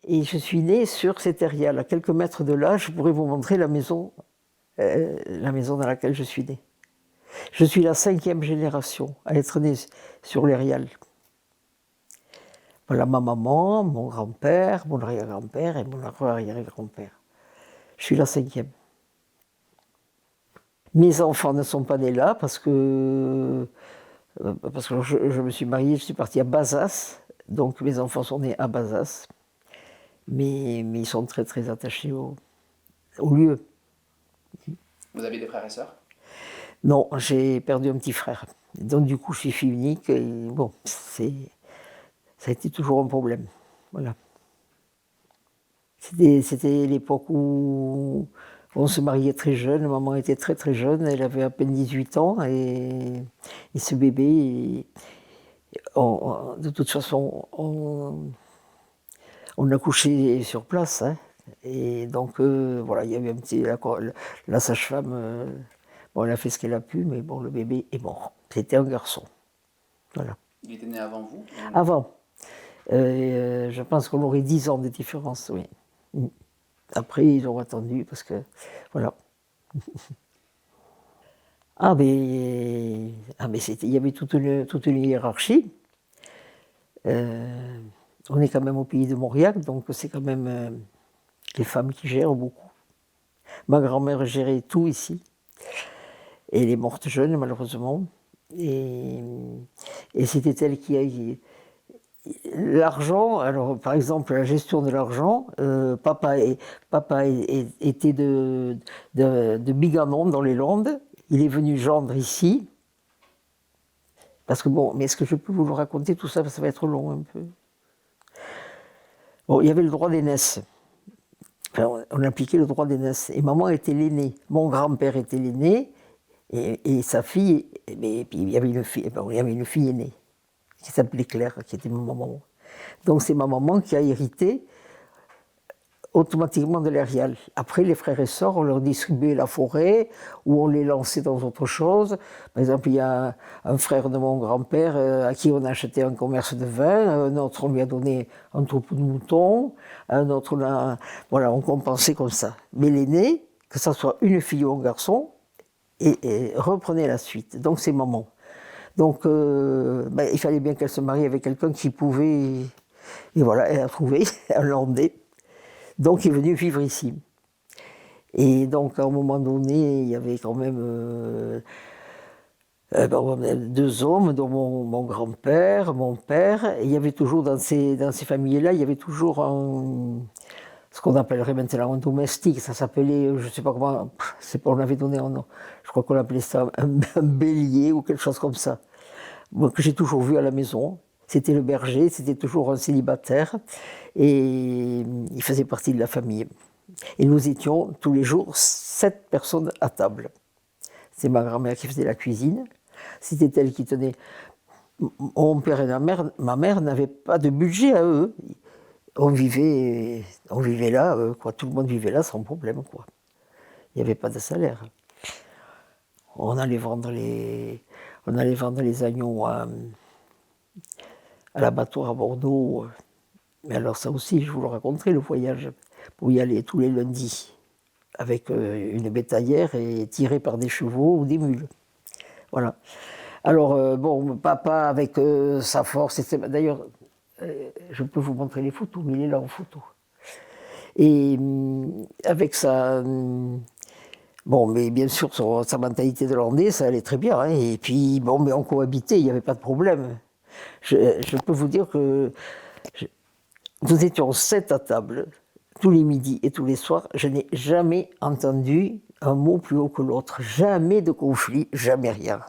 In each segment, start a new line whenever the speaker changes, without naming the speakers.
Et je suis née sur ces terrils. À quelques mètres de là, je pourrais vous montrer la maison dans laquelle je suis née. Je suis la 5e génération à être née sur les Rials. Voilà ma maman, mon grand-père, mon arrière-grand-père et mon arrière-grand-père. Je suis la 5e. Mes enfants ne sont pas nés là parce que je me suis mariée, je suis partie à Bazas, donc mes enfants sont nés à Bazas, mais ils sont très très attachés au lieu.
Vous avez des frères et sœurs?
Non, j'ai perdu un petit frère, donc du coup je suis fille unique et bon, ça a été toujours un problème, voilà. C'était l'époque où on se mariait très jeune, maman était très très jeune, elle avait à peine 18 ans et ce bébé, de toute façon, on a couché sur place. Hein, et donc voilà, il y avait un petit. La sage-femme, bon, elle a fait ce qu'elle a pu, mais bon, le bébé est mort. C'était un garçon. Voilà.
Il était né avant vous?
Avant, je pense qu'on aurait 10 ans de différence, oui. Après, ils ont attendu parce que. Voilà. Mais il y avait toute une hiérarchie. On est quand même au pays de Mauriac, donc c'est quand même les femmes qui gèrent beaucoup. Ma grand-mère gérait tout ici. Et elle est morte jeune, malheureusement. Et, et c'était elle qui a. L'argent, alors par exemple, la gestion de l'argent, papa était de Bigamont dans les Landes. Il est venu gendre ici. Parce que bon, mais est-ce que je peux vous le raconter tout ça? Ça va être long un peu. Bon, il y avait le droit d'aînesse. Enfin, on appliquait le droit d'aînesse. Et maman était l'aînée. Mon grand-père était l'aîné. Et sa fille, et puis il y avait une fille aînée qui s'appelait Claire, qui était ma maman. Donc c'est ma maman qui a hérité automatiquement de l'Arial. Après, les frères et sœurs, on leur distribuait la forêt ou on les lançait dans autre chose. Par exemple, il y a un frère de mon grand-père à qui on a acheté un commerce de vin, un autre on lui a donné un troupeau de moutons, un autre voilà, on compensait comme ça. Mais l'aîné, que ce soit une fille ou un garçon, et reprenait la suite. Donc c'est maman. Donc il fallait bien qu'elle se marie avec quelqu'un qui pouvait. Et voilà, elle a trouvé un Landais. Donc il est venu vivre ici. Et donc à un moment donné, il y avait quand même 2 hommes, dont mon grand-père, mon père. Et il y avait toujours dans ces familles-là, il y avait toujours ce qu'on appellerait maintenant un domestique. Ça s'appelait, je ne sais pas comment, on avait donné un nom. Je crois qu'on appelait ça un bélier ou quelque chose comme ça. Moi, que j'ai toujours vu à la maison. C'était le berger, c'était toujours un célibataire. Et il faisait partie de la famille. Et nous étions tous les jours 7 personnes à table. C'est ma grand-mère qui faisait la cuisine. C'était elle qui tenait. Mon père et ma mère n'avaient pas de budget à eux. On vivait là, quoi. Tout le monde vivait là sans problème, quoi. Il n'y avait pas de salaire. On allait vendre les agneaux à l'abattoir à Bordeaux. Mais alors ça aussi, je vous le raconterai, le voyage, pour y aller tous les lundis, avec une bétaillère et tiré par des chevaux ou des mules. Voilà. Alors, papa, avec sa force, d'ailleurs, je peux vous montrer les photos, mais il est là en photo. Et avec sa... bon, mais bien sûr, sa mentalité de Landais, ça allait très bien. Hein, et puis, bon, mais on cohabitait, il n'y avait pas de problème. Je peux vous dire que nous étions 7 à table, tous les midis et tous les soirs. Je n'ai jamais entendu un mot plus haut que l'autre. Jamais de conflit, jamais rien.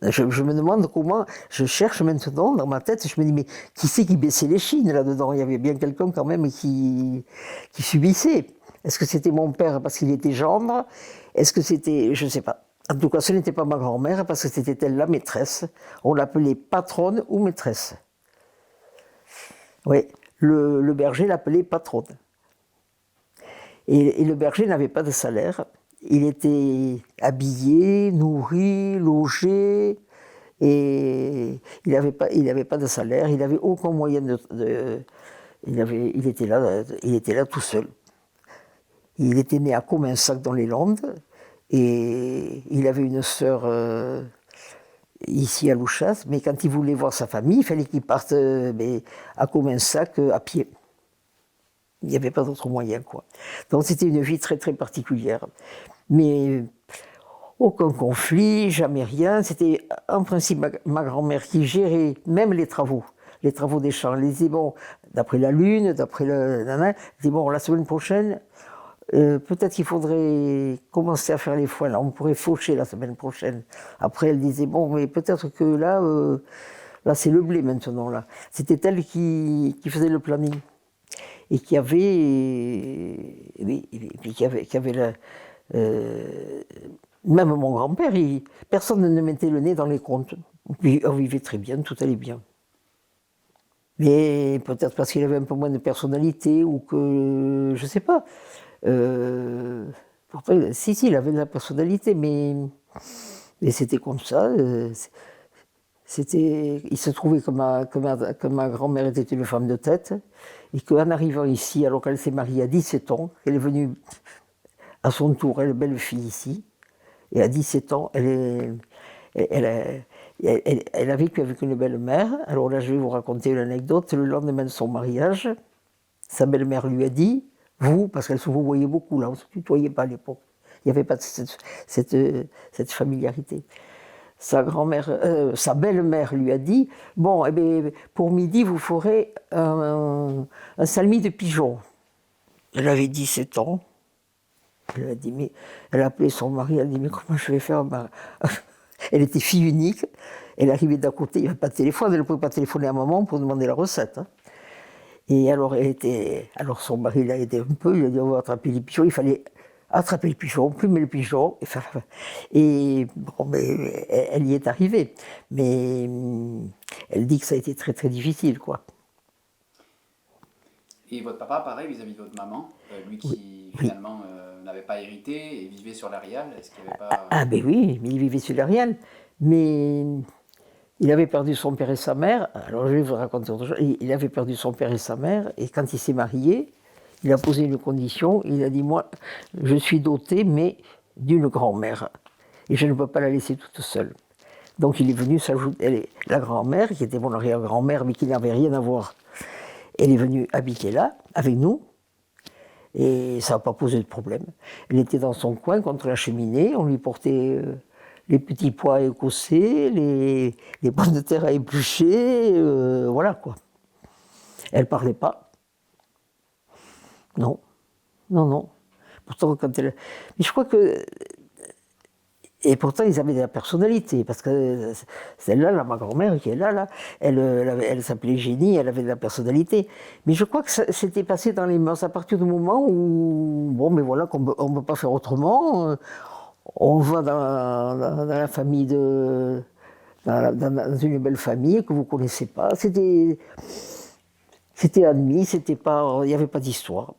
Je me demande comment, je cherche maintenant dans ma tête, je me dis, mais qui c'est qui baissait les chines là-dedans? Il y avait bien quelqu'un quand même qui subissait. Est-ce que c'était mon père parce qu'il était gendre? Est-ce que c'était, je ne sais pas. En tout cas, ce n'était pas ma grand-mère parce que c'était elle la maîtresse. On l'appelait patronne ou maîtresse. Oui, le berger l'appelait patronne. Et le berger n'avait pas de salaire. Il était habillé, nourri, logé. Et il n'avait pas de salaire, il n'avait aucun moyen il était là tout seul. Il était né à Comensac dans les Landes, et il avait une sœur ici à Louchas, mais quand il voulait voir sa famille, il fallait qu'il parte à Comensac à pied. Il n'y avait pas d'autre moyen, quoi. Donc c'était une vie très très particulière. Mais aucun conflit, jamais rien. C'était en principe ma grand-mère qui gérait même les travaux des champs. Elle disait, bon, d'après la lune, d'après le... Elle disait, bon, la semaine prochaine, peut-être qu'il faudrait commencer à faire les foins. Là, on pourrait faucher la semaine prochaine. Après, elle disait, bon, mais peut-être que là, là c'est le blé maintenant. Là. C'était elle qui faisait le planning. Et qui avait, même mon grand-père, personne ne mettait le nez dans les comptes. Puis on vivait très bien, tout allait bien. Mais peut-être parce qu'il avait un peu moins de personnalité ou que, je ne sais pas. Pourtant, si, il avait de la personnalité, mais c'était comme ça. Il se trouvait que ma grand-mère était une femme de tête, et qu'en arrivant ici, alors qu'elle s'est mariée à 17 ans, elle est venue à son tour, elle est belle-fille ici, et à 17 ans, elle a vécu avec une belle-mère. Alors là, je vais vous raconter une anecdote. Le lendemain de son mariage, sa belle-mère lui a dit, vous, parce qu'elle se vous voyait beaucoup là, on ne se tutoyait pas à l'époque, il n'y avait pas cette familiarité. Sa belle-mère lui a dit, bon, eh bien, pour midi, vous ferez un salmi de pigeon. Elle avait 17 ans. Elle a dit, mais elle a appelé son mari, elle a dit, mais comment je vais faire Elle était fille unique, elle arrivait d'à côté, il n'y avait pas de téléphone, elle ne pouvait pas téléphoner à maman pour demander la recette. Hein. Et alors, alors son mari l'a aidé un peu, il a dit, on va attraper les pigeons, il fallait attraper le pigeon, plumer le pigeon, et bon, mais elle y est arrivée. Mais elle dit que ça a été très très difficile, quoi.
Et votre papa, pareil, vis-à-vis de votre maman, lui qui finalement n'avait pas hérité et vivait sur l'Arial, est-ce qu'il n'y avait pas...
Ah ben oui, mais il vivait sur l'Arial, mais il avait perdu son père et sa mère. Alors je vais vous raconter autre chose. Il avait perdu son père et sa mère, et quand il s'est marié, il a posé une condition, il a dit, moi, je suis doté, mais d'une grand-mère, et je ne peux pas la laisser toute seule. Donc il est venu s'ajouter, la grand-mère, qui était mon arrière-grand-mère, mais qui n'avait rien à voir, elle est venue habiter là, avec nous, et ça n'a pas posé de problème. Elle était dans son coin, contre la cheminée, on lui portait les petits pois écossais, les pommes de terre à éplucher, voilà quoi. Elle ne parlait pas. Non, non, non. Pourtant, quand elle... Mais je crois que... Et pourtant, ils avaient de la personnalité, parce que celle-là, ma grand-mère qui est là, elle s'appelait Génie, elle avait de la personnalité. Mais je crois que ça s'était passé dans les mœurs à partir du moment où, bon, mais voilà, qu'on ne peut pas faire autrement. On va dans la famille dans une belle famille que vous ne connaissez pas. C'était admis, il n'y avait pas d'histoire.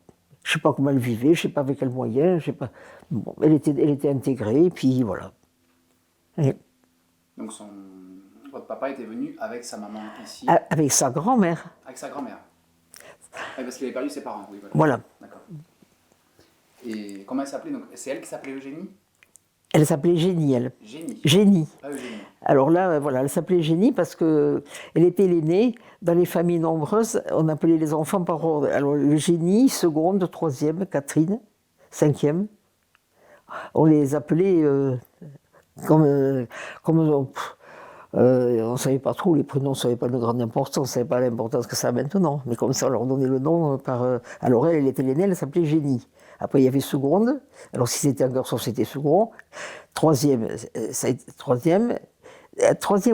Je ne sais pas comment elle vivait, je ne sais pas avec quels moyens, je sais pas. Bon, elle était intégrée, et puis voilà. Et
Donc votre papa était venu avec sa maman ici.
avec sa grand-mère.
Avec sa grand-mère. Oui, parce qu'il avait perdu ses parents, oui, voilà.
Voilà.
D'accord. Et comment elle s'appelait? Donc c'est elle qui s'appelait Eugénie?
Elle s'appelait Génie, elle.
Génie.
Génie.
Ah, Eugénie.
Alors là, voilà, elle s'appelait Génie parce qu'elle était l'aînée. Dans les familles nombreuses, on appelait les enfants par ordre. Alors Eugénie, seconde, troisième, Catherine, cinquième. On les appelait comme on ne savait pas trop, les prénoms ne savaient pas de grande importance, on ne savait pas l'importance que ça a maintenant. Mais comme ça, on leur donnait le nom par... alors elle était l'aînée, elle s'appelait Génie. Après, il y avait seconde. Alors si c'était un garçon, c'était second. Troisième, troisième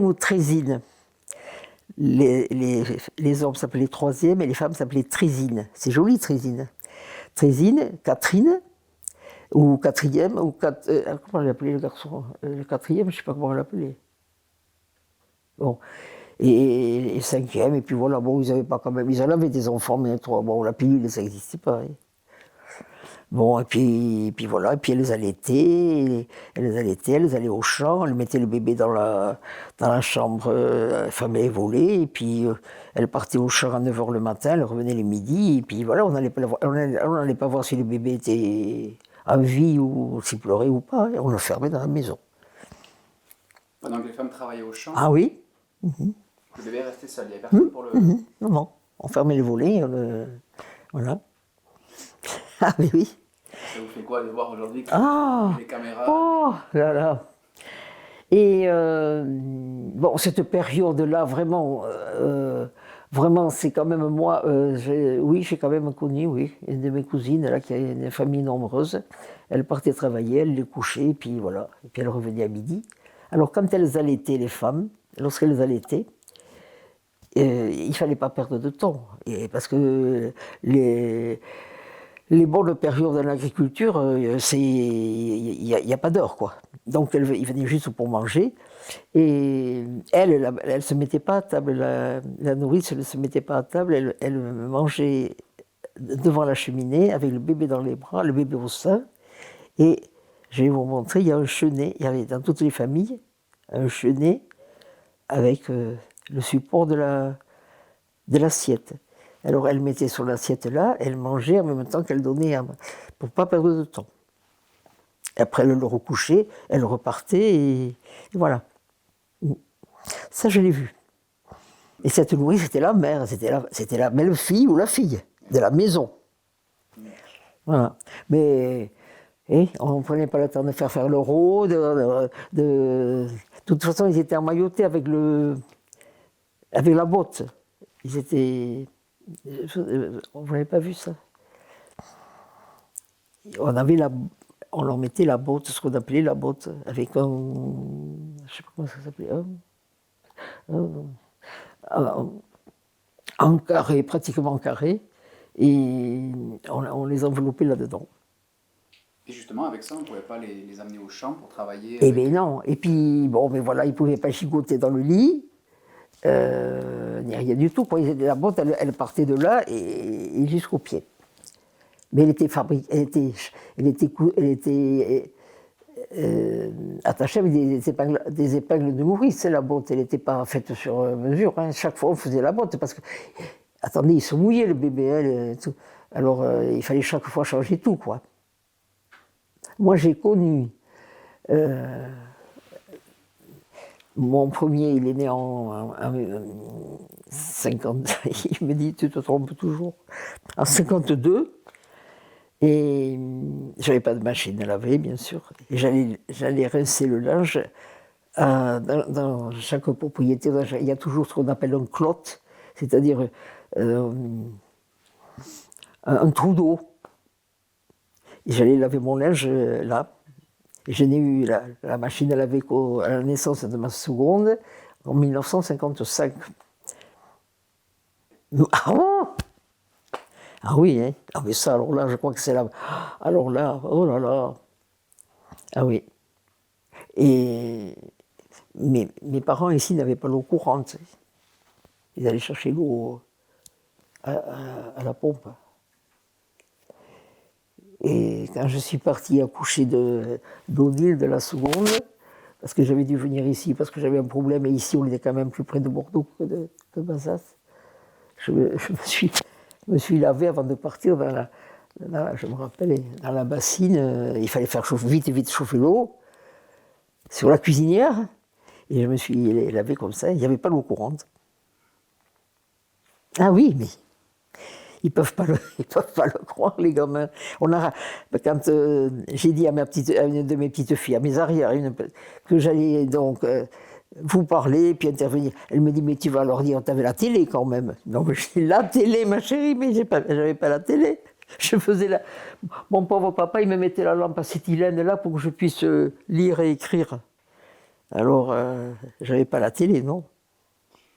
ou trézine. Les hommes s'appelaient troisième et les femmes s'appelaient trésine. C'est joli, trésine. Trésine, Catherine, ou quatrième, ou comment on l'appelait le garçon? Le quatrième, je ne sais pas comment on l'appelait. Bon. Et cinquième, et puis voilà, bon, ils avaient pas quand même, ils en avaient des enfants, mais bon, la pilule, ça n'existait pas. Hein. Bon, et puis voilà, et puis elles les allaitaient, elles allaient au champ, elles mettaient le bébé dans la chambre, fermaient les volets, et puis elles partaient au champ à 9 h le matin, elles revenaient le midi, et puis voilà, on n'allait pas voir si le bébé était en vie ou s'il pleurait ou pas, et on le fermait dans la maison.
Pendant que les femmes travaillaient au champ,
Ah oui?
le bébé restait seul, il n'y avait personne pour le...
Non, non, on fermait les volets, voilà. Ah mais oui.
Ça vous fait quoi de voir aujourd'hui que
Ah!
les caméras...
Oh là là! Et bon, cette période-là, vraiment, c'est quand même moi, j'ai quand même connu, oui, une de mes cousines, là, qui a une famille nombreuse. Elle partait travailler, elle les couchait, et puis voilà, et puis elle revenait à midi. Alors quand elles allaitaient, les femmes, lorsqu'elles allaitaient, il ne fallait pas perdre de temps, parce que les bonnes périodes en agriculture, il n'y a pas d'heure, quoi. Donc ils venaient juste pour manger. Et elle ne se mettait pas à table, la nourrice, elle ne se mettait pas à table, elle mangeait devant la cheminée avec le bébé dans les bras, le bébé au sein. Et je vais vous montrer, il y a un chenet, il y avait dans toutes les familles un chenet avec le support de l'assiette. Alors elle mettait sur l'assiette là, elle mangeait en même temps qu'elle donnait, pour ne pas perdre de temps. Et après elle le recouchait, elle repartait et voilà. Ça je l'ai vu. Et cette nourrice c'était la mère, c'était la belle-fille ou la fille de la maison. Voilà. Mais on ne prenait pas le temps de faire le rôde. De toute façon ils étaient emmaillotés avec la botte. Ils étaient... Vous n'avez pas vu ça? On leur mettait la botte, ce qu'on appelait la botte, avec un... Je ne sais pas comment ça s'appelait. Un carré, pratiquement carré, et on les enveloppait là-dedans.
Et justement, avec ça, on ne pouvait pas les amener au champ pour travailler
Eh
avec...
bien non, et puis, bon, mais voilà, ils ne pouvaient pas gigoter dans le lit, ni rien du tout, quoi. La botte, elle partait de là et jusqu'au pied. Mais elle était fabriquée, elle était attachée avec des épingles de nourrice, la botte. Elle n'était pas faite sur mesure. Hein. Chaque fois, on faisait la botte parce que, attendez, il se mouillait le bébé. Hein, tout. Alors, il fallait chaque fois changer tout, quoi. Moi, j'ai connu. Mon premier, il est né en 50. Il me dit, tu te trompes toujours. En 52. Et j'avais pas de machine à laver, bien sûr. Et j'allais rincer le linge. Dans chaque propriété, il y a toujours ce qu'on appelle un clotte, c'est-à-dire un trou d'eau. Et j'allais laver mon linge là. Et je n'ai eu la machine à laver qu'à la naissance de ma seconde, en 1955. Ah bon? Ah oui, hein. Ah mais ça, alors là, je crois que c'est là. Alors là, oh là là. Ah oui. Et mes parents ici n'avaient pas l'eau courante. Ils allaient chercher l'eau à la pompe. Et quand je suis parti accoucher d'Odile, de la seconde, parce que j'avais dû venir ici, parce que j'avais un problème, et ici on était quand même plus près de Bordeaux que de Bazas, je me suis lavé avant de partir je me rappelle, dans la bassine, il fallait faire vite chauffer l'eau, sur la cuisinière, et je me suis lavé comme ça, il n'y avait pas l'eau courante. Ah oui, mais ils peuvent pas le croire, les gamins. Quand j'ai dit à une de mes petites filles, à mes arrières, que j'allais donc vous parler, puis intervenir, elle me dit, mais tu vas leur dire, t'avais la télé quand même. Donc je dis, la télé, ma chérie, mais j'avais pas la télé. Je faisais Mon pauvre papa, il me mettait la lampe acétylène là pour que je puisse lire et écrire. Alors, j'avais pas la télé, non.